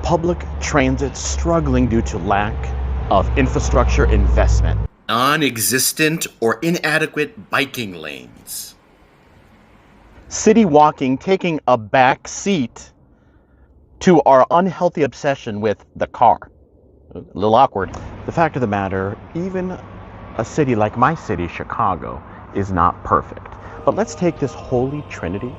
public transit struggling due to lack of infrastructure investment. Non-existent or inadequate biking lanes. City walking taking a back seat to our unhealthy obsession with the car. A little awkward. The fact of the matter, even a city like my city, Chicago, is not perfect. But let's take this holy trinity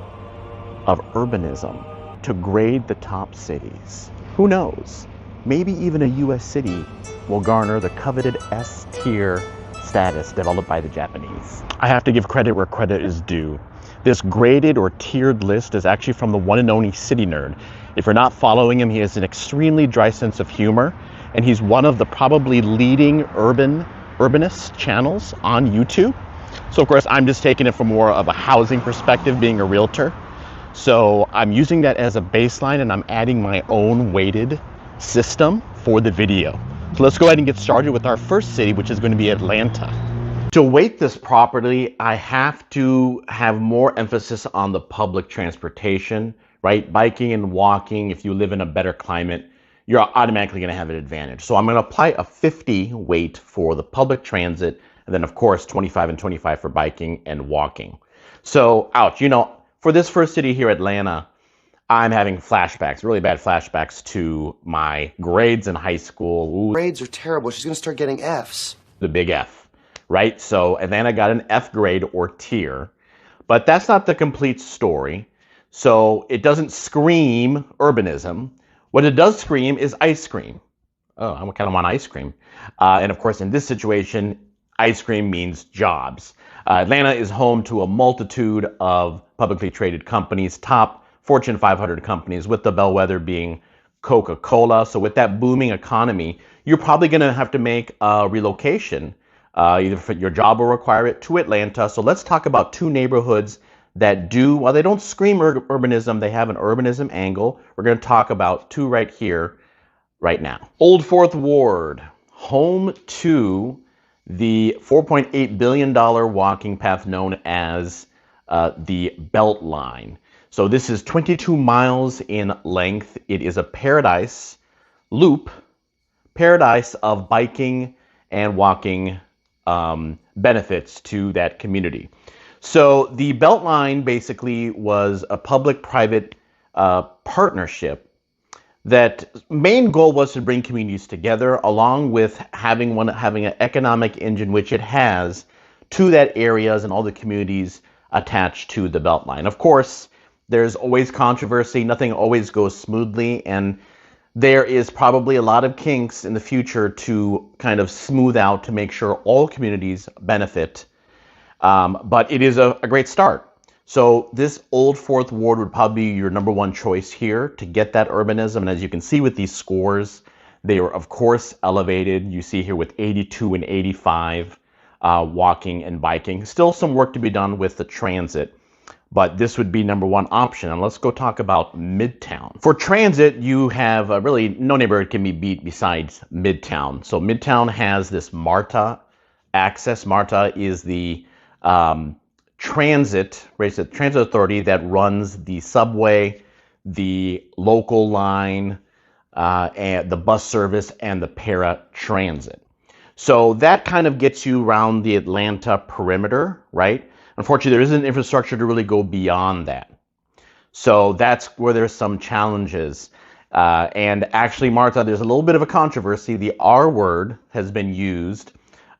of urbanism to grade the top cities. Who knows? Maybe even a US city will garner the coveted S tier status developed by the Japanese. I have to give credit where credit is due. This graded or tiered list is actually from the one and only City Nerd. If you're not following him, he has an extremely dry sense of humor, and he's one of the probably leading urbanist channels on YouTube. So of course, I'm just taking it from more of a housing perspective, being a realtor. So I'm using that as a baseline, and I'm adding my own weighted system for the video. So let's go ahead and get started with our first city, which is going to be Atlanta. To weight this properly, I have to have more emphasis on the public transportation, right? Biking and walking, if you live in a better climate, you're automatically going to have an advantage. So I'm going to apply a 50 weight for the public transit, and then of course 25 and 25 for biking and walking. So ouch, for this first city here, Atlanta, I'm having flashbacks, really bad flashbacks to my grades in high school. Ooh, grades are terrible. She's going to start getting Fs. the big F, right? So Atlanta got an F grade or tier, but that's not the complete story. So it doesn't scream urbanism. What it does scream is ice cream. Oh, I kind of want ice cream. And of course, in this situation, ice cream means jobs. Atlanta is home to a multitude of publicly traded companies, top Fortune 500 companies, with the bellwether being Coca-Cola. So with that booming economy, you're probably going to have to make a relocation, either for your job will require it, to Atlanta. So let's talk about two neighborhoods that do, while they don't scream urbanism, they have an urbanism angle. We're going to talk about two right here, right now. Old Fourth Ward, home to the $4.8 billion walking path known as the Beltline. So this is 22 miles in length. It is a paradise loop, paradise of biking and walking benefits to that community. So the Beltline basically was a public-private partnership that main goal was to bring communities together, along with having an economic engine, which it has, to that areas and all the communities attached to the Beltline. Of course, there's always controversy. Nothing always goes smoothly, and there is probably a lot of kinks in the future to kind of smooth out to make sure all communities benefit. But it is a great start. So this Old Fourth Ward would probably be your number one choice here to get that urbanism. And as you can see with these scores, they are of course elevated. You see here with 82 and 85 walking and biking. Still some work to be done with the transit, but this would be number one option. And let's go talk about Midtown. For transit, you have really no neighborhood can be beat besides Midtown. So Midtown has this MARTA access. MARTA is the transit authority that runs the subway, the local line, and the bus service, and the paratransit. So that kind of gets you around the Atlanta perimeter, right? Unfortunately, there isn't infrastructure to really go beyond that. So that's where there's some challenges. And actually, Martha, there's a little bit of a controversy. The R word has been used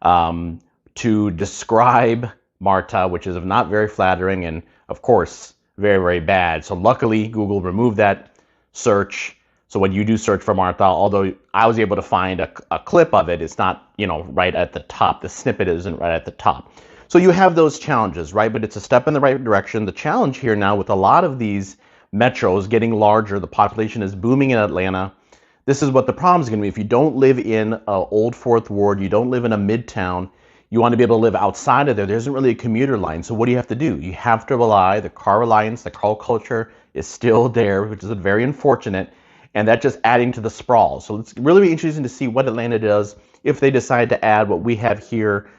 to describe Marta, which is not very flattering and, of course, very, very bad. So luckily, Google removed that search. So when you do search for Martha, although I was able to find a clip of it, it's not, right at the top. The snippet isn't right at the top. So you have those challenges, right? But it's a step in the right direction. The challenge here now with a lot of these metros getting larger, the population is booming in Atlanta. This is what the problem is going to be. If you don't live in Old Fourth Ward, you don't live in a Midtown, you want to be able to live outside of there. There isn't really a commuter line. So what do you have to do? You have to rely, the car reliance, the car culture is still there, which is very unfortunate. And that's just adding to the sprawl. So it's really be interesting to see what Atlanta does if they decide to add what we have here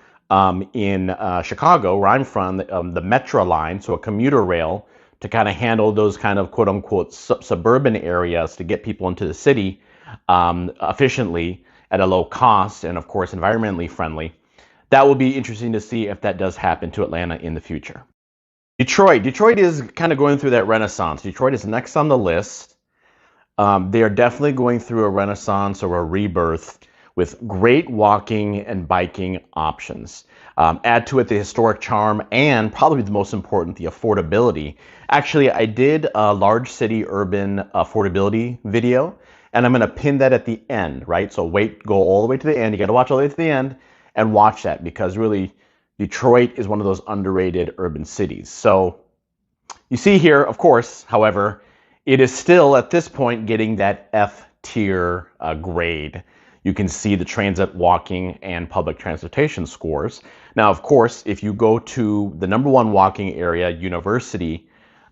in Chicago, where I'm from, the Metro line, so a commuter rail to kind of handle those kind of quote unquote suburban areas to get people into the city efficiently at a low cost and of course environmentally friendly. That will be interesting to see if that does happen to Atlanta in the future. Detroit is kind of going through that renaissance. Detroit is next on the list. They are definitely going through a renaissance or a rebirth with great walking and biking options. Add to it the historic charm and probably the most important, the affordability. Actually, I did a large city urban affordability video, and I'm going to pin that at the end, right? So go all the way to the end. You got to watch all the way to the end and watch that, because really Detroit is one of those underrated urban cities. So you see here, of course, however, it is still at this point getting that F tier grade. You can see the transit, walking, and public transportation scores. Now, of course, if you go to the #1 walking area, University,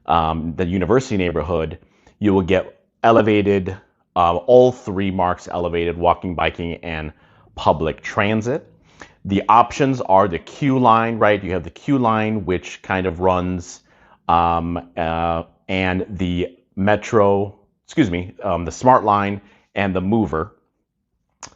the University neighborhood, you will get elevated, all 3 marks elevated: walking, biking, and public transit. The options are the Q line, right? You have the Q line, which kind of runs, and the Metro, the Smart line and the Mover.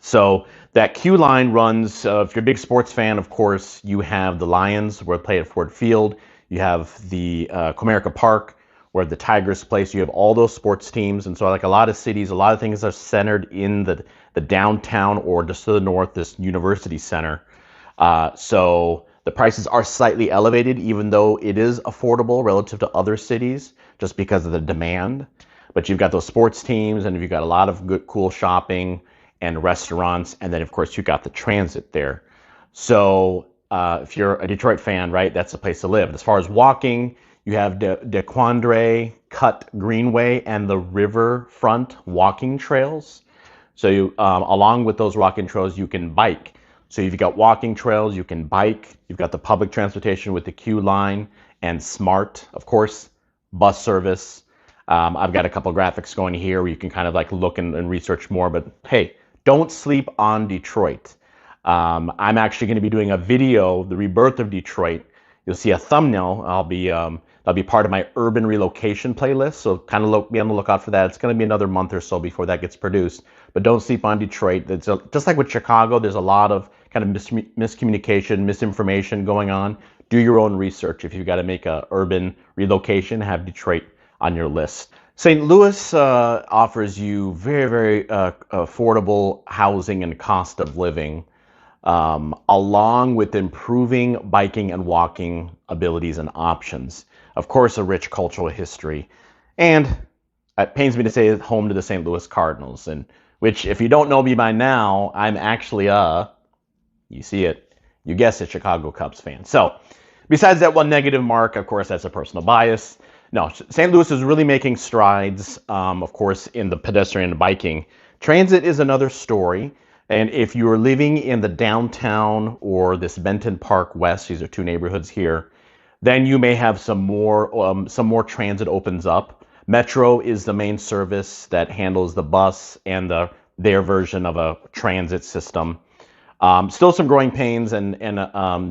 So that Q line runs, if you're a big sports fan, of course, you have the Lions where they play at Ford Field. You have the Comerica Park where the Tigers play. So you have all those sports teams. And so like a lot of cities, a lot of things are centered in the downtown or just to the north, this University Center. So the prices are slightly elevated, even though it is affordable relative to other cities, just because of the demand. But you've got those sports teams, and you've got a lot of good, cool shopping and restaurants, and then of course you've got the transit there. So if you're a Detroit fan, right, that's the place to live. As far as walking, you have DeQuandre Cut Greenway and the Riverfront walking trails. So you, along with those walking trails, you can bike. So you've got walking trails, you can bike, you've got the public transportation with the Q line and Smart, of course, bus service. I've got a couple of graphics going here where you can kind of like look and research more, but hey, don't sleep on Detroit. I'm actually going to be doing a video, the rebirth of Detroit. You'll see a thumbnail. That'll be part of my urban relocation playlist. So kind of be on the lookout for that. It's going to be another month or so before that gets produced. But don't sleep on Detroit. Just like with Chicago, there's a lot of kind of miscommunication, misinformation going on. Do your own research. If you've got to make a urban relocation, have Detroit on your list. St. Louis offers you very, very affordable housing and cost of living, along with improving biking and walking abilities and options. Of course, a rich cultural history, and it pains me to say, home to the St. Louis Cardinals, and which, if you don't know me by now, I'm actually you see it, you guessed it, Chicago Cubs fan. So, besides that one negative mark, of course, that's a personal bias. No, St. Louis is really making strides, of course, in the pedestrian and biking. Transit is another story. And if you're living in the downtown or this Benton Park West, these are 2 neighborhoods here, then you may have some more transit opens up. Metro is the main service that handles the bus and their version of a transit system. Still some growing pains, and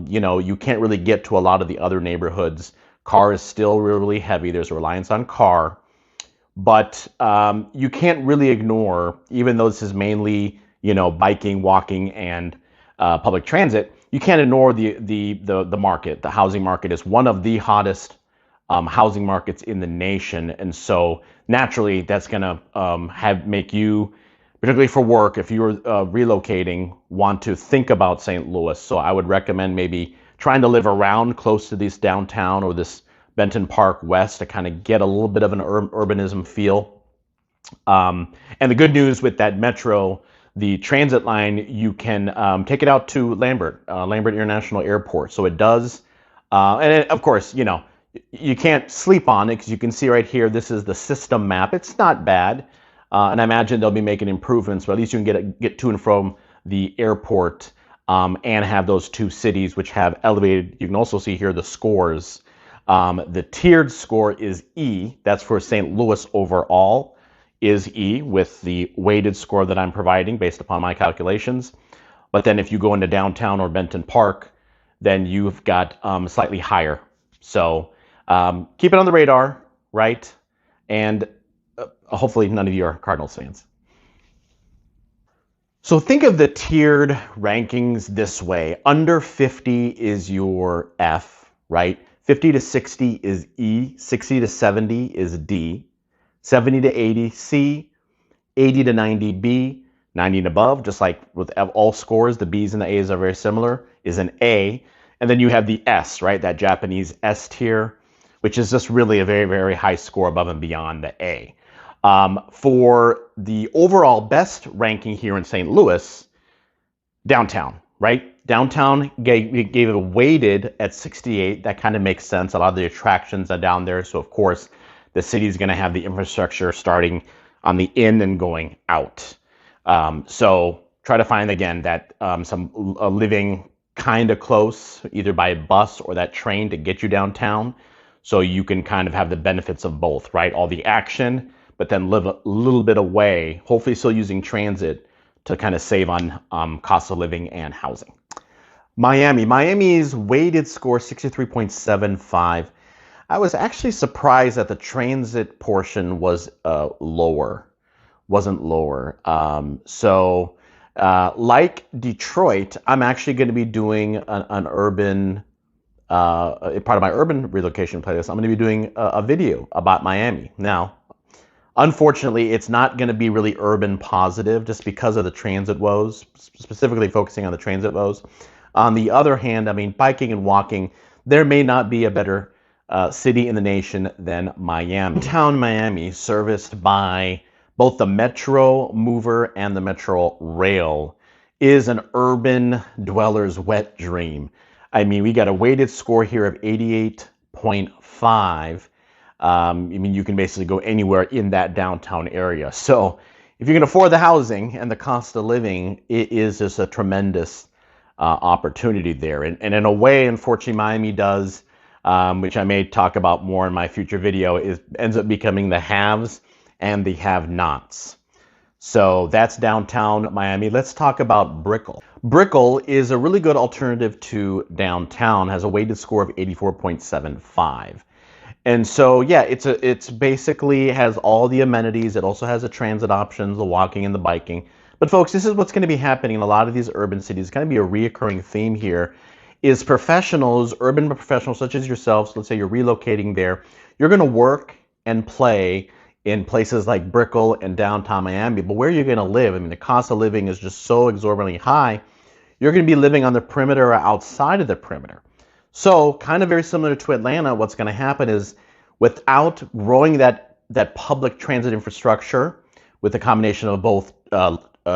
you know, you can't really get to a lot of the other neighborhoods. Car is still really heavy. There's a reliance on car, but you can't really ignore, even though this is mainly, you know, biking, walking, and public transit, you can't ignore the market. The housing market is one of the hottest housing markets in the nation, and so naturally that's going to make you, particularly for work, if you're relocating, want to think about St. Louis. So I would recommend maybe trying to live around close to this downtown or this Benton Park West to kind of get a little bit of an urbanism feel. And the good news with that Metro, the transit line, you can take it out to Lambert International Airport. So it does, of course, you know, you can't sleep on it because you can see right here, this is the system map. It's not bad. And I imagine they'll be making improvements, but at least you can get to and from the airport and have those 2 cities which have elevated. You can also see here the scores. The tiered score is E. That's for St. Louis overall, is E, with the weighted score that I'm providing based upon my calculations. But then if you go into downtown or Benton Park, then you've got slightly higher. So keep it on the radar. right? And hopefully none of you are Cardinals fans. So think of the tiered rankings this way. Under 50 is your F, right? 50 to 60 is E, 60 to 70 is D, 70 to 80 C, 80 to 90 B, 90 and above, just like with all scores, the B's and the A's are very similar, is an A. And then you have the S, right? That Japanese S tier, which is just really a very, very high score above and beyond the A. For the overall best ranking here in St. Louis, downtown, right? Downtown gave it a weighted at 68. That kind of makes sense. A lot of the attractions are down there. So of course, the city is going to have the infrastructure starting on the in and going out. So try to find, again, that some living kind of close, either by bus or that train to get you downtown. So you can kind of have the benefits of both, right? All the action, but then live a little bit away, hopefully still using transit to kind of save on cost of living and housing. Miami's weighted score 63.75. I was actually surprised that the transit portion was wasn't lower. Like Detroit, I'm actually going to be doing an urban, part of my urban relocation playlist. I'm going to be doing a video about Miami. Now, unfortunately, it's not going to be really urban positive just because of the transit woes, specifically focusing on the transit woes. On the other hand, I mean, biking and walking, there may not be a better city in the nation than Miami. Midtown Miami, serviced by both the Metro Mover and the Metro Rail, is an urban dweller's wet dream. I mean, we got a weighted score here of 88.5. I mean, you can basically go anywhere in that downtown area. So if you can afford the housing and the cost of living, it is just a tremendous opportunity there. And in a way, unfortunately, Miami does, which I may talk about more in my future video, ends up becoming the haves and the have-nots. So that's downtown Miami. Let's talk about Brickell. Brickell is a really good alternative to downtown, has a weighted score of 84.75. And so, yeah, it's basically has all the amenities. It also has the transit options, the walking and the biking. But folks, this is what's going to be happening in a lot of these urban cities. It's going to be a reoccurring theme here is professionals, urban professionals such as yourselves, let's say you're relocating there, you're going to work and play in places like Brickell and downtown Miami, but where you're going to live, I mean, the cost of living is just so exorbitantly high, you're going to be living on the perimeter or outside of the perimeter. So kind of very similar to Atlanta, what's going to happen is without growing that public transit infrastructure with a combination of both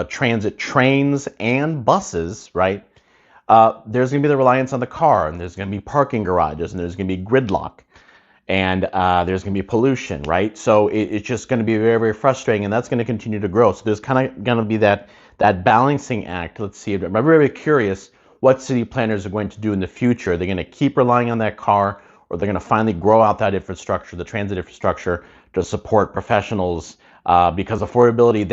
transit trains and buses, right? There's going to be the reliance on the car, and there's going to be parking garages, and there's going to be gridlock, and there's going to be pollution, right? So it's just going to be very, very frustrating, and that's going to continue to grow. So there's kind of going to be that balancing act. Let's see. I'm very curious what city planners are going to do in the future. They're going to keep relying on that car, or they're going to finally grow out that infrastructure, the transit infrastructure, to support professionals, because affordability,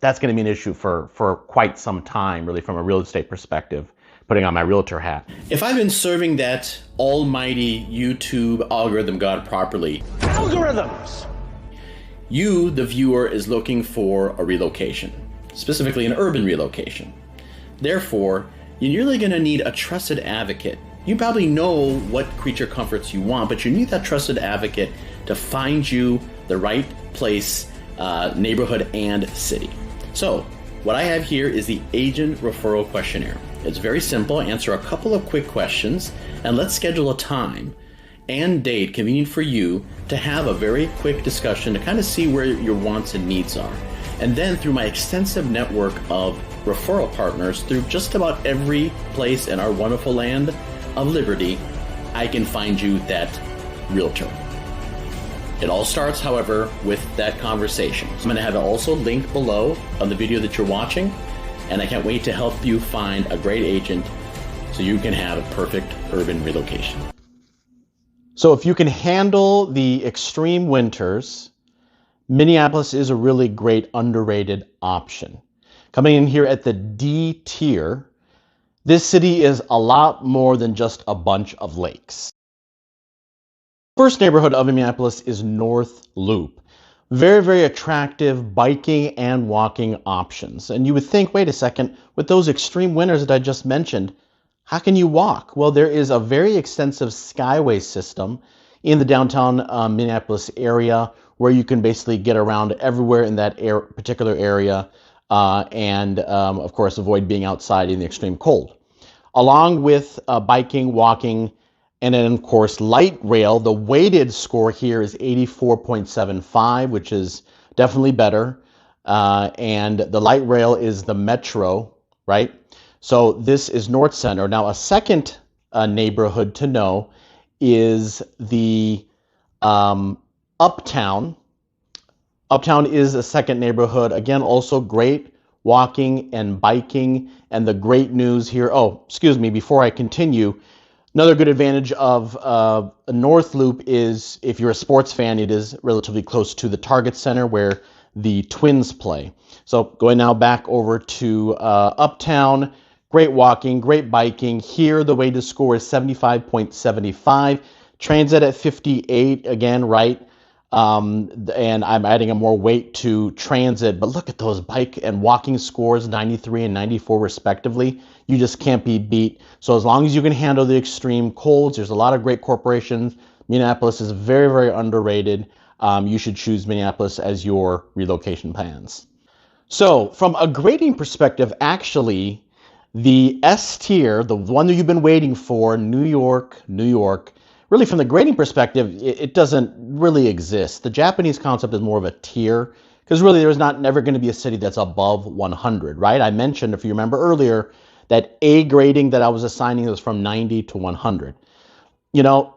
that's going to be an issue for quite some time, really, from a real estate perspective, putting on my realtor hat. If I've been serving that almighty YouTube algorithm god properly, Algorithms! you, the viewer, is looking for a relocation, specifically an urban relocation. Therefore, you're really going to need a trusted advocate. You probably know what creature comforts you want, but you need that trusted advocate to find you the right place, neighborhood, and city. So, what I have here is the Agent Referral Questionnaire. It's very simple. Answer a couple of quick questions, and let's schedule a time and date convenient for you to have a very quick discussion to kind of see where your wants and needs are. And then through my extensive network of referral partners through just about every place in our wonderful land of liberty, I can find you that realtor. It all starts, however, with that conversation. So I'm going to have it also linked below on the video that you're watching, and I can't wait to help you find a great agent so you can have a perfect urban relocation. So if you can handle the extreme winters, Minneapolis is a really great underrated option. Coming in here at the D tier, this city is a lot more than just a bunch of lakes. First neighborhood of Minneapolis is North Loop. Very, very attractive biking and walking options. And you would think, wait a second, with those extreme winters that I just mentioned, how can you walk? Well, there is a very extensive skyway system in the downtown Minneapolis area where you can basically get around everywhere in that particular area and, of course, avoid being outside in the extreme cold. Along with biking, walking, and then, of course, light rail. The weighted score here is 84.75, which is definitely better. And the light rail is the Metro, right? So this is North Center. Now, a second neighborhood to know is the Uptown. Uptown is a second neighborhood. Again, also great walking and biking. And the great news here, oh, excuse me, before I continue, another good advantage of a North Loop is if you're a sports fan, it is relatively close to the Target Center where the Twins play. So going now back over to Uptown, great walking, great biking. Here the weighted score is 75.75. Transit at 58, again, right? And I'm adding a more weight to transit, but look at those bike and walking scores, 93 and 94 respectively. You just can't be beat. So as long as you can handle the extreme colds, there's a lot of great corporations. Minneapolis is very, very underrated. You should choose Minneapolis as your relocation plans. So from a grading perspective, actually, the S tier, the one that you've been waiting for, New York, really from the grading perspective, it doesn't really exist. The Japanese concept is more of a tier because really there's never going to be a city that's above 100, right? I mentioned, if you remember earlier, that A grading that I was assigning was from 90 to 100. You know,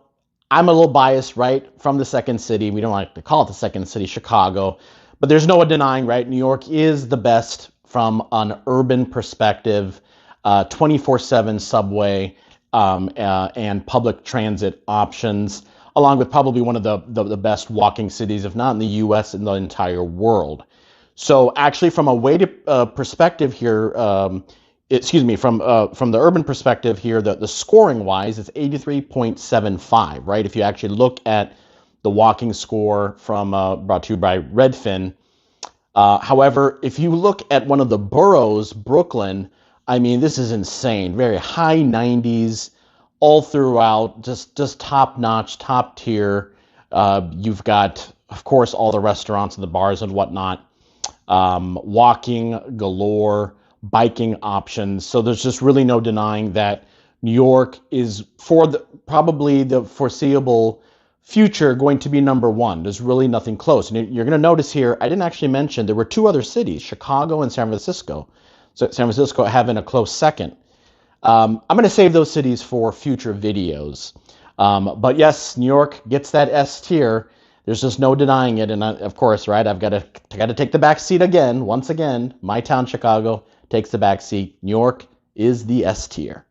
I'm a little biased, right, from the second city. We don't like to call it the second city, Chicago, but there's no denying, right? New York is the best from an urban perspective, 24/7 subway, and public transit options, along with probably one of the best walking cities, if not in the U.S., in the entire world. So actually from a weighted perspective here, from the urban perspective here, the scoring wise, it's 83.75, right? If you actually look at the walking score from brought to you by Redfin. However, if you look at one of the boroughs, Brooklyn, I mean, this is insane. Very high 90s all throughout, just top notch, top tier. You've got, of course, all the restaurants and the bars and whatnot. Walking galore, biking options. So there's just really no denying that New York is, for probably the foreseeable future, going to be number one. There's really nothing close. And you're going to notice here, I didn't actually mention there were two other cities, Chicago and San Francisco. So San Francisco having a close second. I'm going to save those cities for future videos. But yes, New York gets that S tier. There's just no denying it. And of course, right, I've got to take the back seat again. Once again, my town, Chicago, takes the back seat. New York is the S tier.